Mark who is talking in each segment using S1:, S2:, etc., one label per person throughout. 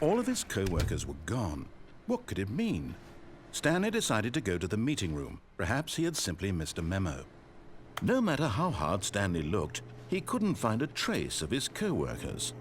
S1: All of his co-workers were gone. What could it mean? Stanley decided to go to the meeting room. Perhaps he had simply missed a memo. No matter how hard Stanley looked, he couldn't find a trace of his co-workers.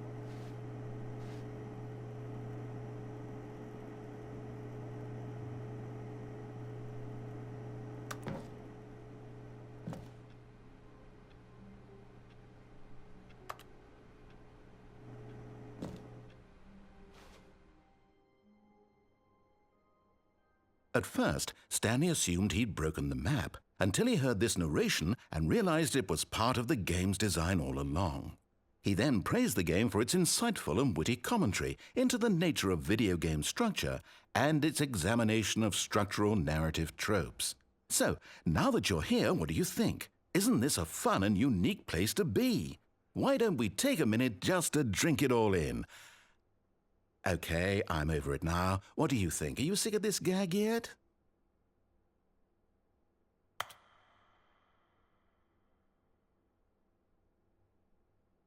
S1: At first, Stanley assumed he'd broken the map, until he heard this narration and realized it was part of the game's design all along. He then praised the game for its insightful and witty commentary into the nature of video game structure and its examination of structural narrative tropes. So, now that you're here, what do you think? Isn't this a fun and unique place to be? Why don't we take a minute just to drink it all in? Okay, I'm over it now. What do you think? Are you sick of this gag yet?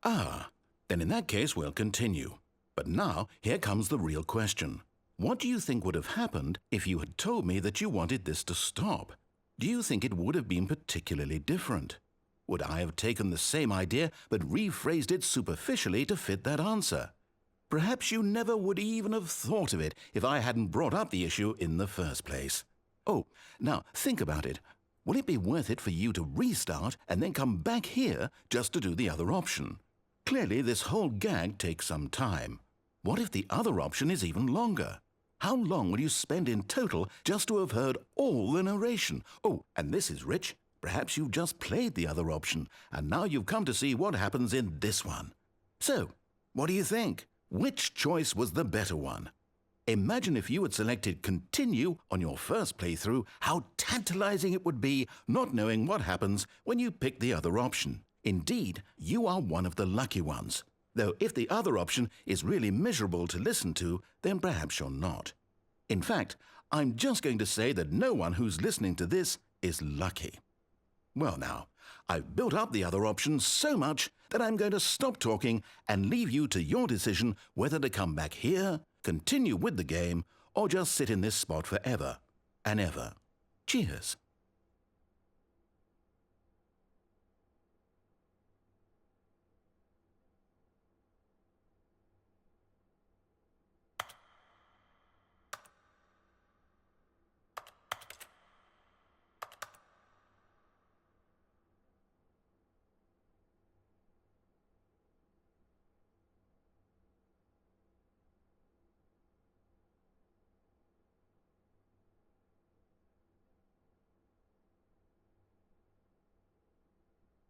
S1: Ah, then in that case we'll continue. But now, here comes the real question. What do you think would have happened if you had told me that you wanted this to stop? Do you think it would have been particularly different? Would I have taken the same idea but rephrased it superficially to fit that answer? Perhaps you never would even have thought of it if I hadn't brought up the issue in the first place. Oh, now think about it. Will it be worth it for you to restart and then come back here just to do the other option? Clearly, this whole gag takes some time. What if the other option is even longer? How long will you spend in total just to have heard all the narration? Oh, and this is rich. Perhaps you've just played the other option, and now you've come to see what happens in this one. So, what do you think? Which choice was the better one? Imagine if you had selected Continue on your first playthrough, how tantalizing it would be not knowing what happens when you pick the other option. Indeed, you are one of the lucky ones. Though if the other option is really miserable to listen to, then perhaps you're not. In fact, I'm just going to say that no one who's listening to this is lucky. Well now, I've built up the other option so much that I'm going to stop talking and leave you to your decision whether to come back here, continue with the game, or just sit in this spot forever and ever. Cheers.